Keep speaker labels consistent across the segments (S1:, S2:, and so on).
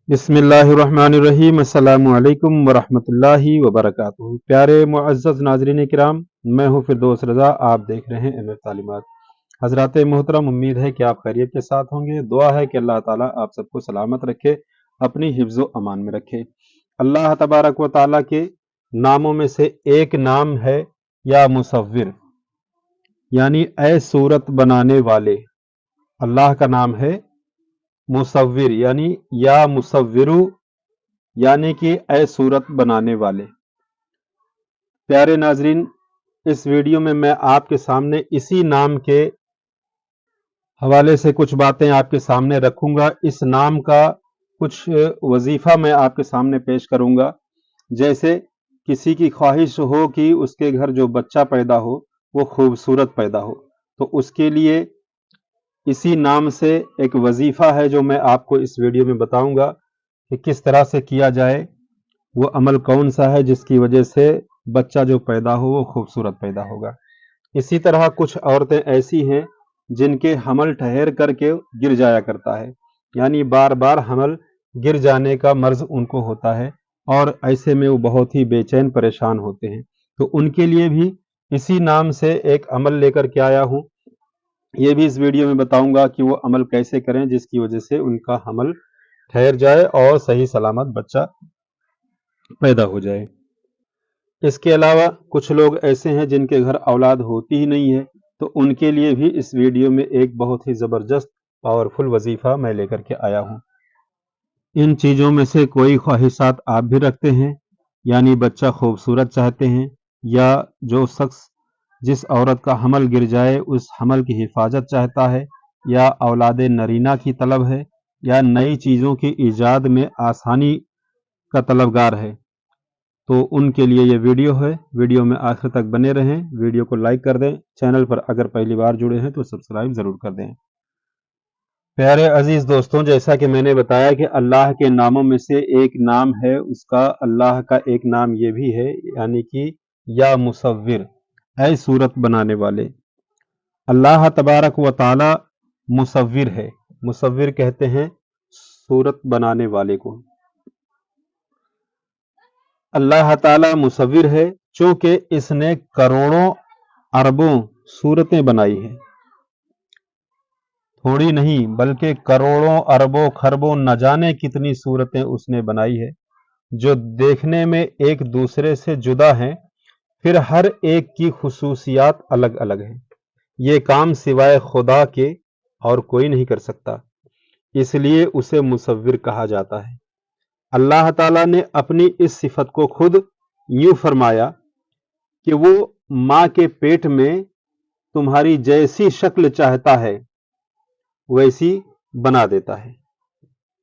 S1: बिस्मिल्लाहिर्रहमानिर्रहीम। अस्सलामु अलैकुम वरहमतुल्लाहि वबरकातुहू। प्यारे मुअज़्ज़ज़ नाज़रीन किराम, मैं हूँ फिरदौस रज़ा। आप देख रहे हैं एमएफ तालीमात। हज़रात मोहतरम, उम्मीद है कि आप खैरियत के साथ होंगे। दुआ है कि अल्लाह ताला आप सबको सलामत रखे, अपनी हिफ्ज़ व अमान में रखे। अल्लाह तबारक व ताला के नामों में से एक नाम है या मुसव्विर, यानी ए सूरत बनाने वाले। अल्लाह का नाम है मुसव्विर, यानी या मुसव्विरु, यानी कि ए सूरत बनाने वाले। प्यारे नाजरीन, इस वीडियो में मैं आपके सामने इसी नाम के हवाले से कुछ बातें आपके सामने रखूंगा। इस नाम का कुछ वजीफा मैं आपके सामने पेश करूंगा। जैसे किसी की ख्वाहिश हो कि उसके घर जो बच्चा पैदा हो वो खूबसूरत पैदा हो, तो उसके लिए इसी नाम से एक वजीफा है जो मैं आपको इस वीडियो में बताऊंगा कि किस तरह से किया जाए। वो अमल कौन सा है जिसकी वजह से बच्चा जो पैदा हो वो खूबसूरत पैदा होगा। इसी तरह कुछ औरतें ऐसी हैं जिनके हमल ठहर करके गिर जाया करता है, यानी बार बार हमल गिर जाने का मर्ज उनको होता है और ऐसे में वो बहुत ही बेचैन परेशान होते हैं। तो उनके लिए भी इसी नाम से एक अमल लेकर के आया हूँ। ये भी इस वीडियो में बताऊंगा कि वो अमल कैसे करें जिसकी वजह से उनका हमल ठहर जाए और सही सलामत बच्चा पैदा हो जाए। इसके अलावा कुछ लोग ऐसे हैं जिनके घर औलाद होती ही नहीं है, तो उनके लिए भी इस वीडियो में एक बहुत ही ज़बरदस्त पावरफुल वजीफ़ा मैं लेकर के आया हूँ। इन चीज़ों में से कोई ख्वाहिशात आप भी रखते हैं, यानी बच्चा खूबसूरत चाहते हैं, या जो शख्स जिस औरत का हमल गिर जाए उस हमल की हिफाजत चाहता है, या औलाद नरीना की तलब है, या नई चीज़ों की ईजाद में आसानी का तलबगार है, तो उनके लिए ये वीडियो है। वीडियो में आखिर तक बने रहें। वीडियो को लाइक कर दें। चैनल पर अगर पहली बार जुड़े हैं तो सब्सक्राइब ज़रूर कर दें। प्यारे अजीज़ दोस्तों, जैसा कि मैंने बताया कि अल्लाह के नामों में से एक नाम है, उसका अल्लाह का एक नाम ये भी है, यानी कि या मुसव्विर, ऐ सूरत बनाने वाले। अल्लाह तबारक व ताला मुसव्विर है। मुसव्विर कहते हैं सूरत बनाने वाले को। अल्लाह ताला मुसव्विर है चूंकि इसने करोड़ों अरबों सूरतें बनाई हैं। थोड़ी नहीं बल्कि करोड़ों अरबों खरबों न जाने कितनी सूरतें उसने बनाई है, जो देखने में एक दूसरे से जुदा हैं, फिर हर एक की खुसूसियात अलग अलग हैं। ये काम सिवाय खुदा के और कोई नहीं कर सकता, इसलिए उसे मुसव्विर कहा जाता है। अल्लाह ताला ने अपनी इस सिफत को खुद यूं फरमाया कि वो माँ के पेट में तुम्हारी जैसी शक्ल चाहता है वैसी बना देता है।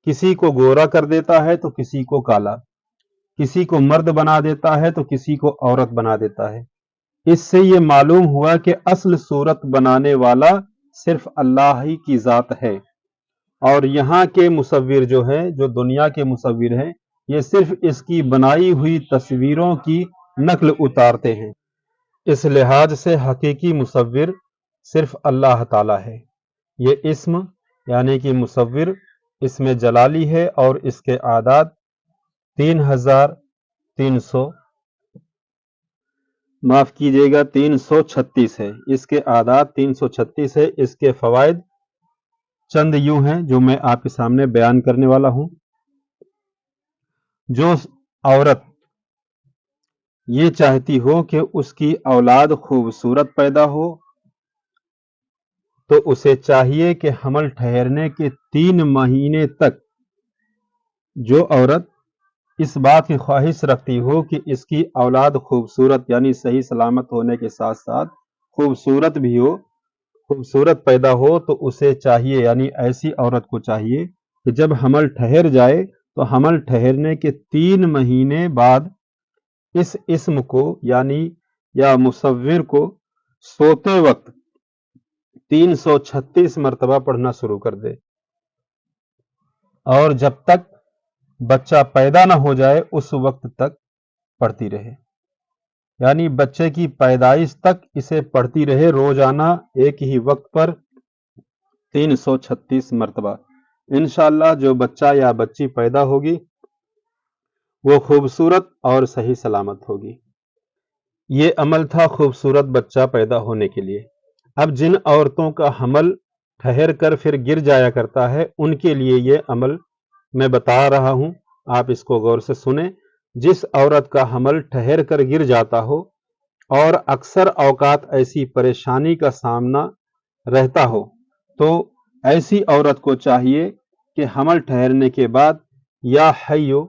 S1: किसी को गोरा कर देता है तो किसी को काला, किसी को मर्द बना देता है तो किसी को औरत बना देता है। इससे ये मालूम हुआ कि असल सूरत बनाने वाला सिर्फ अल्लाह ही की जात है, और यहाँ के मुसव्विर जो है, जो दुनिया के मुसव्विर हैं, ये सिर्फ इसकी बनाई हुई तस्वीरों की नकल उतारते हैं। इस लिहाज से हकीकी मुसव्विर सिर्फ अल्लाह ताला है। ये इस्म यानी कि मुसव्विर इसमें जलाली है और इसके आदाद 3300 माफ कीजिएगा 336 है। इसके आदाद 336 है। इसके फवायद चंद यूं हैं जो मैं आपके सामने बयान करने वाला हूं। जो औरत ये चाहती हो कि उसकी औलाद खूबसूरत पैदा हो, तो उसे चाहिए कि हमल ठहरने के 3 महीने तक जो औरत इस बात की ख्वाहिश रखती हो कि इसकी औलाद खूबसूरत यानी सही सलामत होने के साथ साथ खूबसूरत भी हो, खूबसूरत पैदा हो, तो उसे चाहिए, यानी ऐसी औरत को चाहिए कि जब हमल ठहर जाए तो हमल ठहरने के 3 महीने बाद इस इस्म को यानी या मुसव्विर को सोते वक्त 336 मरतबा पढ़ना शुरू कर दे, और जब तक बच्चा पैदा ना हो जाए उस वक्त तक पढ़ती रहे, यानी बच्चे की पैदाइश तक इसे पढ़ती रहे रोजाना एक ही वक्त पर 336 मरतबा। इंशाअल्लाह जो बच्चा या बच्ची पैदा होगी वो खूबसूरत और सही सलामत होगी। ये अमल था खूबसूरत बच्चा पैदा होने के लिए। अब जिन औरतों का हमल ठहर कर फिर गिर जाया करता है, उनके लिए ये अमल मैं बता रहा हूं, आप इसको गौर से सुने। जिस औरत का हमल ठहर कर गिर जाता हो और अक्सर औकात ऐसी परेशानी का सामना रहता हो, तो ऐसी औरत को चाहिए कि हमल ठहरने के बाद या हय्यो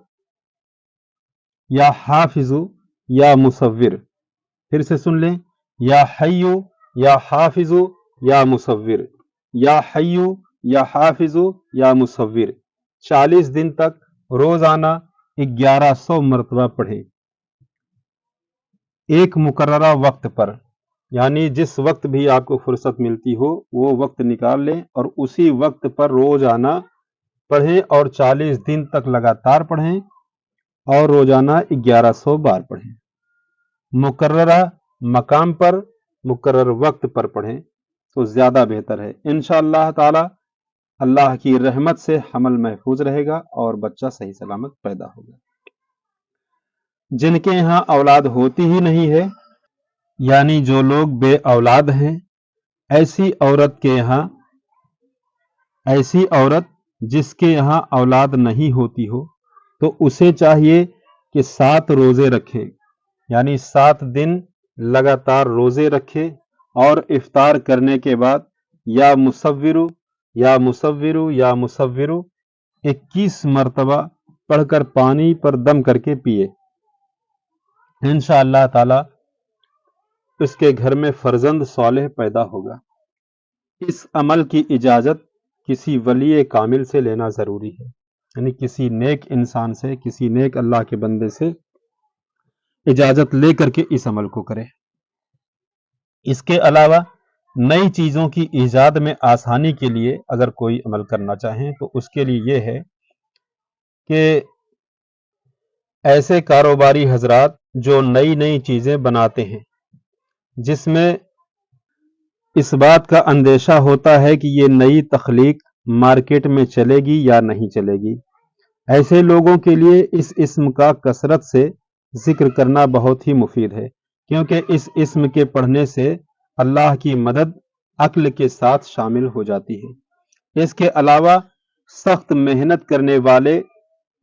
S1: या हाफिजु या मुसव्विर, फिर से सुन लें, या हय्यु या हाफिजु या मुसव्विर, या हय्यु या हाफिजु या मुसव्विर 40 दिन तक रोजाना 1100 मरतबा पढ़ें, एक मुकर्ररा वक्त पर, यानी जिस वक्त भी आपको फुर्सत मिलती हो वो वक्त निकाल लें और उसी वक्त पर रोजाना पढ़ें और 40 दिन तक लगातार पढ़ें और रोजाना 1100 बार पढ़ें। मुकर्ररा मकाम पर मुकर्रर वक्त पर पढ़ें तो ज्यादा बेहतर है। इंशाअल्लाह ताला अल्लाह की रहमत से हमल महफूज रहेगा और बच्चा सही सलामत पैदा होगा। जिनके यहाँ औलाद होती ही नहीं है, यानी जो लोग बे औलाद हैं, ऐसी औरत जिसके यहाँ औलाद नहीं होती हो, तो उसे चाहिए कि 7 रोजे रखे, यानी 7 दिन लगातार रोजे रखे और इफ्तार करने के बाद या मुसव्विरु या मुसव्विरु या मुसव्विरु 21 मरतबा पढ़कर पानी पर दम करके पिए। इंशाअल्लाह ताला उसके घर में फर्जंद सालेह पैदा होगा। इस अमल की इजाजत किसी वली कामिल से लेना जरूरी है, यानी किसी नेक इंसान से, किसी नेक अल्लाह के बंदे से इजाजत लेकर के इस अमल को करें। इसके अलावा नई चीजों की ईजाद में आसानी के लिए अगर कोई अमल करना चाहें तो उसके लिए यह है कि ऐसे कारोबारी हजरात जो नई नई चीजें बनाते हैं, जिसमें इस बात का अंदेशा होता है कि ये नई तख्लीक मार्केट में चलेगी या नहीं चलेगी, ऐसे लोगों के लिए इस इस्म का कसरत से जिक्र करना बहुत ही मुफीद है, क्योंकि इस इस्म के पढ़ने से अल्लाह की मदद अक्ल के साथ शामिल हो जाती है। इसके अलावा सख्त मेहनत करने वाले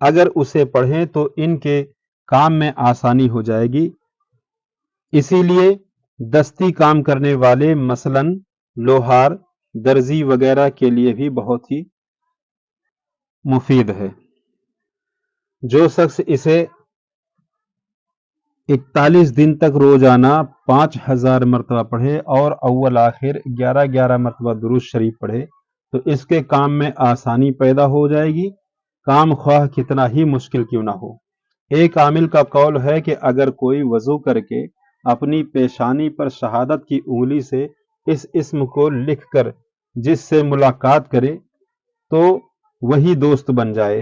S1: अगर उसे पढ़ें तो इनके काम में आसानी हो जाएगी। इसीलिए दस्ती काम करने वाले, मसलन लोहार, दर्जी वगैरह के लिए भी बहुत ही मुफीद है। जो शख्स इसे 41 दिन तक रोजाना 5000 मरतबा पढ़े और अव्वल आखिर 11-11 मरतबा दुरूद शरीफ पढ़े तो इसके काम में आसानी पैदा हो जाएगी, काम ख्वाह कितना ही मुश्किल क्यों ना हो। एक आमिल का कौल है कि अगर कोई वजू करके अपनी पेशानी पर शहादत की उंगली से इस इस्म को लिखकर जिससे मुलाकात करे तो वही दोस्त बन जाए।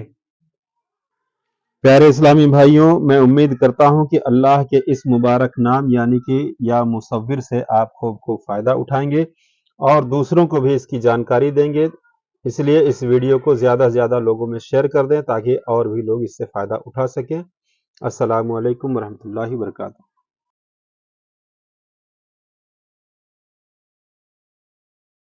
S1: प्यारे इस्लामी भाइयों, मैं उम्मीद करता हूं कि अल्लाह के इस मुबारक नाम यानी कि या मुसव्विर से आप खूब फायदा उठाएंगे और दूसरों को भी इसकी जानकारी देंगे। इसलिए इस वीडियो को ज़्यादा से ज़्यादा लोगों में शेयर कर दें ताकि और भी लोग इससे फ़ायदा उठा सकें। अस्सलामु अलैकुम वरहमतुल्लाहि वबरकातुहू।